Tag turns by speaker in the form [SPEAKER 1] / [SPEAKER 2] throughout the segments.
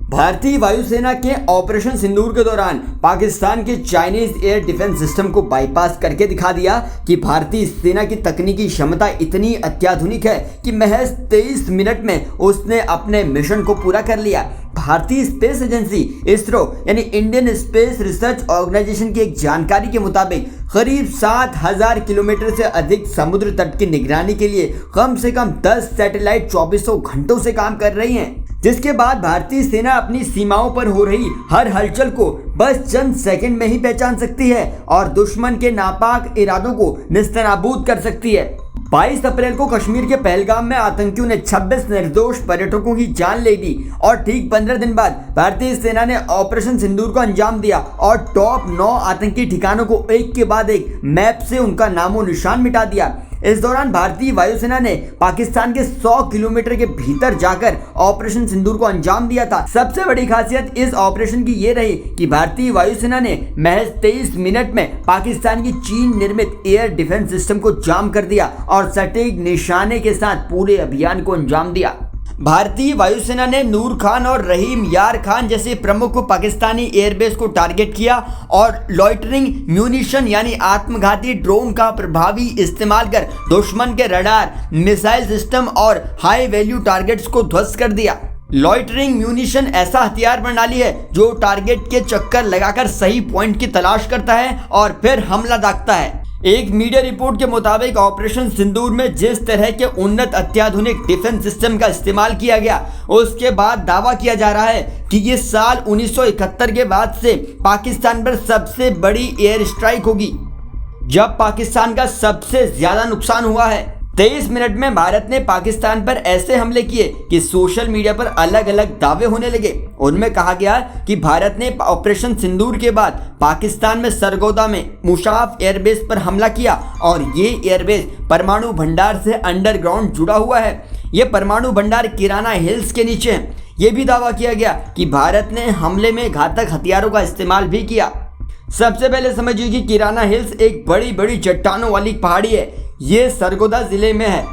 [SPEAKER 1] भारतीय वायुसेना के ऑपरेशन सिंदूर के दौरान पाकिस्तान के चाइनीज एयर डिफेंस सिस्टम को बाईपास करके दिखा दिया कि भारतीय सेना की तकनीकी क्षमता इतनी अत्याधुनिक है कि महज 23 मिनट में उसने अपने मिशन को पूरा कर लिया। भारतीय स्पेस एजेंसी इसरो यानी इंडियन स्पेस रिसर्च ऑर्गेनाइजेशन की एक जानकारी के मुताबिक करीब 7000 किलोमीटर से अधिक समुद्र तट की निगरानी के लिए कम से कम 10 सैटेलाइट 2400 घंटों से काम कर रही हैं, जिसके बाद भारतीय सेना अपनी सीमाओं पर हो रही हर हलचल को बस चंद सेकंड में ही पहचान सकती है और दुश्मन के नापाक इरादों को निस्तनाबूद कर सकती है। 22 अप्रैल को कश्मीर के पहलगाम में आतंकियों ने 26 निर्दोष पर्यटकों की जान ले ली और ठीक 15 दिन बाद भारतीय सेना ने ऑपरेशन सिंदूर को अंजाम दिया और टॉप 9 आतंकी ठिकानों को एक के बाद एक मैप से उनका नामो निशान मिटा दिया। इस दौरान भारतीय वायुसेना ने पाकिस्तान के 100 किलोमीटर के भीतर जाकर ऑपरेशन सिंदूर को अंजाम दिया था। सबसे बड़ी खासियत इस ऑपरेशन की ये रही कि भारतीय वायुसेना ने महज 23 मिनट में पाकिस्तान की चीन निर्मित एयर डिफेंस सिस्टम को जाम कर दिया और सटीक निशाने के साथ पूरे अभियान को अंजाम दिया। भारतीय वायुसेना ने नूर खान और रहीम यार खान जैसे प्रमुख पाकिस्तानी एयरबेस को टारगेट किया और लॉइटरिंग म्यूनिशन यानी आत्मघाती ड्रोन का प्रभावी इस्तेमाल कर दुश्मन के रडार, मिसाइल सिस्टम और हाई वैल्यू टारगेट्स को ध्वस्त कर दिया। लॉइटरिंग म्यूनिशन ऐसा हथियार प्रणाली है जो टारगेट के चक्कर लगाकर सही पॉइंट की तलाश करता है और फिर हमला दागता है। एक मीडिया रिपोर्ट के मुताबिक ऑपरेशन सिंदूर में जिस तरह के उन्नत अत्याधुनिक डिफेंस सिस्टम का इस्तेमाल किया गया, उसके बाद दावा किया जा रहा है कि ये साल 1971 के बाद से पाकिस्तान पर सबसे बड़ी एयर स्ट्राइक होगी, जब पाकिस्तान का सबसे ज्यादा नुकसान हुआ है। 23 मिनट में भारत ने पाकिस्तान पर ऐसे हमले किए कि सोशल मीडिया पर अलग अलग दावे होने लगे। उनमें कहा गया कि भारत ने ऑपरेशन सिंदूर के बाद पाकिस्तान में सरगोदा में मुशाफ एयरबेस पर हमला किया और ये एयरबेस परमाणु भंडार से अंडरग्राउंड जुड़ा हुआ है। ये परमाणु भंडार किराना हिल्स के नीचे है। ये भी दावा किया गया कि भारत ने हमले में घातक हथियारों का इस्तेमाल भी किया। सबसे पहले समझिए कि किराना हिल्स एक बड़ी बड़ी चट्टानों वाली पहाड़ी है। ये सरगोदा जिले में है।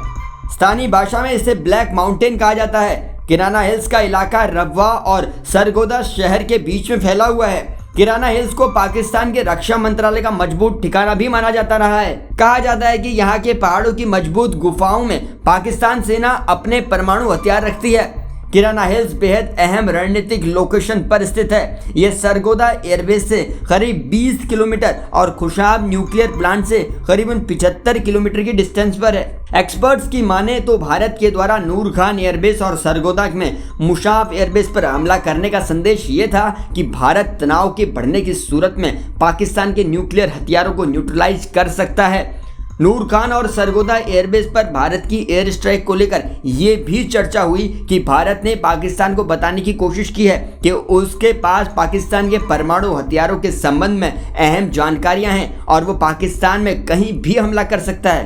[SPEAKER 1] स्थानीय भाषा में इसे ब्लैक माउंटेन कहा जाता है। किराना हिल्स का इलाका रबवा और सरगोदा शहर के बीच में फैला हुआ है। किराना हिल्स को पाकिस्तान के रक्षा मंत्रालय का मजबूत ठिकाना भी माना जाता रहा है। कहा जाता है कि यहाँ के पहाड़ों की मजबूत गुफाओं में पाकिस्तान सेना अपने परमाणु हथियार रखती है। किराना हिल्स बेहद अहम रणनीतिक लोकेशन पर स्थित है। यह सरगोदा एयरबेस से करीब 20 किलोमीटर और खुशाब न्यूक्लियर प्लांट से करीबन 75 किलोमीटर की डिस्टेंस पर है। एक्सपर्ट्स की माने तो भारत के द्वारा नूर खान एयरबेस और सरगोदा में मुशाफ एयरबेस पर हमला करने का संदेश ये था कि भारत तनाव के बढ़ने की सूरत में पाकिस्तान के न्यूक्लियर हथियारों को न्यूट्रलाइज कर सकता है। नूर खान और सरगोदा एयरबेस पर भारत की एयर स्ट्राइक को लेकर ये भी चर्चा हुई कि भारत ने पाकिस्तान को बताने की कोशिश की है कि उसके पास पाकिस्तान के परमाणु हथियारों के संबंध में अहम जानकारियां हैं और वो पाकिस्तान में कहीं भी हमला कर सकता है।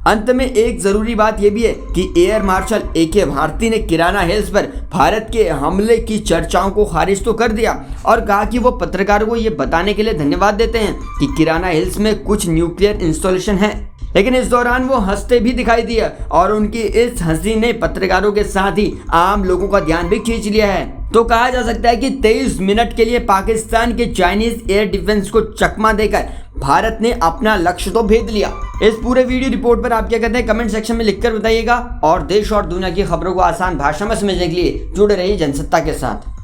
[SPEAKER 1] अंत में एक जरूरी बात यह भी है कि एयर मार्शल AK भारती ने किराना हिल्स पर भारत के हमले की चर्चाओं को खारिज तो कर दिया और कहा कि वो पत्रकारों को ये बताने के लिए धन्यवाद देते हैं कि किराना हिल्स में कुछ न्यूक्लियर इंस्टॉलेशन है। लेकिन इस दौरान वो हंसते भी दिखाई दिए और उनकी इस हंसी ने पत्रकारों के साथ ही आम लोगों का ध्यान भी खींच लिया है। तो कहा जा सकता है कि 23 मिनट के लिए पाकिस्तान के चाइनीज एयर डिफेंस को चकमा देकर भारत ने अपना लक्ष्य तो भेद लिया। इस पूरे वीडियो रिपोर्ट पर आप क्या कहते हैं कमेंट सेक्शन में लिखकर बताइएगा और देश और दुनिया की खबरों को आसान भाषा में समझने के लिए जुड़े रहिए जनसत्ता के साथ।